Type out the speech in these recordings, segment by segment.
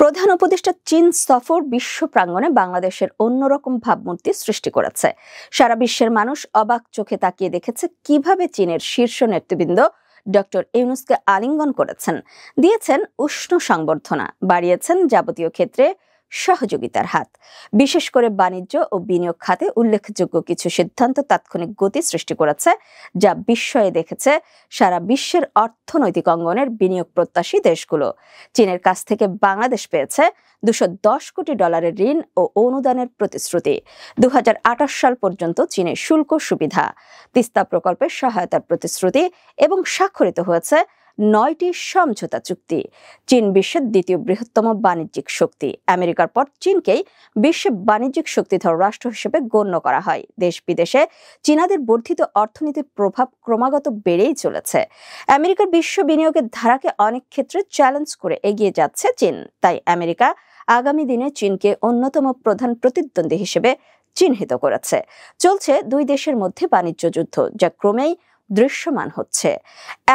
প্রধান উপদেষ্টা চীন সফর বিশ্ব প্রাঙ্গণে বাংলাদেশের অন্যরকম ভাবমূর্তি সৃষ্টি করেছে। সারা বিশ্বের মানুষ অবাক চোখে তাকিয়ে দেখেছে কিভাবে চীনের শীর্ষ নেতৃবৃন্দ ডক্টর ইউনূসকে আলিঙ্গন করেছেন, দিয়েছেন উষ্ণ সংবর্ধনা, বাড়িয়েছেন যাবতীয় ক্ষেত্রে সহযোগিতার হাত। বিশেষ করে বাণিজ্য ও বিনিয়োগ খাতে উল্লেখযোগ্য কিছু সিদ্ধান্ত তাৎক্ষণিক গতি সৃষ্টি করেছে, যা বিস্ময়ে দেখেছে সারা বিশ্বের অর্থনৈতিক অঙ্গনের বিনিয়োগ প্রত্যাশী দেশগুলো। চীনের কাছ থেকে বাংলাদেশ পেয়েছে $210 কোটি ঋণ ও অনুদানের প্রতিশ্রুতি। 2028 সাল পর্যন্ত চীনে শুল্ক সুবিধা, তিস্তা প্রকল্পের সহায়তার প্রতিশ্রুতি এবং স্বাক্ষরিত হয়েছে 9টি সমঝোতা চুক্তি। চীন বিশ্বের দ্বিতীয় বৃহত্তম বাণিজ্যিক শক্তি। আমেরিকার পর চীনকেই বিশ্বের বাণিজ্যিক শক্তিধর রাষ্ট্র হিসেবে গণ্য করা হয়। দেশ বিদেশে চীনাদের বর্ধিত অর্থনীতির প্রভাব ক্রমাগত বেড়েই চলেছে। আমেরিকার বিশ্ব বিনিয়োগের ধারাকে অনেক ক্ষেত্রে চ্যালেঞ্জ করে এগিয়ে যাচ্ছে চীন। তাই আমেরিকা আগামী দিনে চীনকে অন্যতম প্রধান প্রতিদ্বন্দ্বী হিসেবে চিহ্নিত করেছে। চলছে দুই দেশের মধ্যে বাণিজ্য যুদ্ধ, যা ক্রমেই দৃশ্যমান হচ্ছে।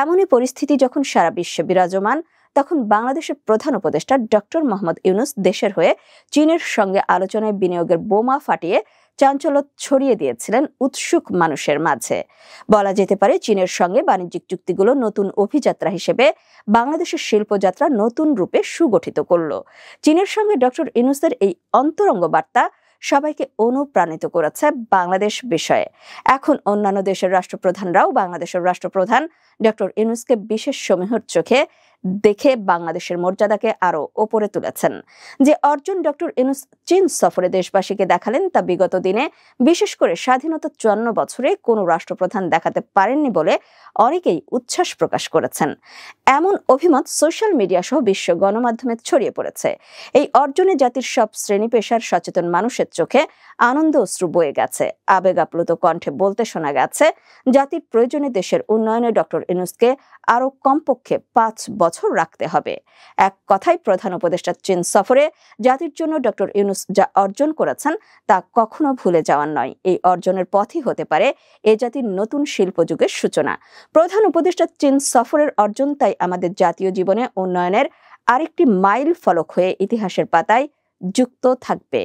এমনই পরিস্থিতি যখন সারা বিশ্বে বিরাজমান, তখন বাংলাদেশের প্রধান উপদেষ্টা ডক্টর মোহাম্মদ ইউনূস দেশের হয়ে চীনের সঙ্গে আলোচনায় বিনিয়োগের বোমা ফাটিয়ে চাঞ্চল্য ছড়িয়ে দিয়েছিলেন উৎসুক মানুষের মাঝে। বলা যেতে পারে, চীনের সঙ্গে বাণিজ্যিক চুক্তিগুলো নতুন অভিযাত্রা হিসেবে বাংলাদেশের শিল্পযাত্রা নতুন রূপে সুগঠিত করল। চীনের সঙ্গে ডক্টর ইউনূসের এই অন্তরঙ্গ বার্তা সবাইকে অনুপ্রাণিত করেছে বাংলাদেশ বিষয়ে। এখন অন্যান্য দেশের রাষ্ট্রপ্রধানরাও বাংলাদেশের রাষ্ট্রপ্রধান ডক্টর ইউনূসকে বিশেষ সমীহর চোখে দেখে বাংলাদেশের মর্যাদাকে আরো ওপরে তুলেছেন। যে অর্জন ডক্টর ইউনূস চীন সফরে দেশবাসীকে দেখালেন, তা বিগত দিনে, বিশেষ করে স্বাধীনতা 54 বছরে কোনো রাষ্ট্রপ্রধান দেখাতে পারেননি বলে অনেকেই উচ্ছ্বাস প্রকাশ করেছেন। এমন অভিমত সোশ্যাল মিডিয়া সহ বিশ্ব গণমাধ্যমে ছড়িয়ে পড়েছে। এই অর্জনে জাতির সব শ্রেণী পেশার সচেতন মানুষের চোখে আনন্দ অশ্রু বয়ে গেছে। আবেগ আপ্লুত কণ্ঠে বলতে শোনা গেছে, জাতির প্রয়োজনে দেশের উন্নয়নে ডক্টর ইউনূসকে আরো কমপক্ষে 5 বছর রাখতে হবে। এক কথায়, প্রধান উপদেষ্টা চীন সফরে জাতির জন্য ডক্টর ইউনূস যা অর্জন করেছেন তা কখনো ভুলে যাওয়ার নয়। এই অর্জনের পথই হতে পারে এ জাতির নতুন শিল্পযুগের সূচনা। প্রধান উপদেষ্টা চীন সফরের অর্জন তাই আমাদের জাতীয় জীবনে উন্নয়নের আরেকটি মাইল ফলক হয়ে ইতিহাসের পাতায় যুক্ত থাকবে।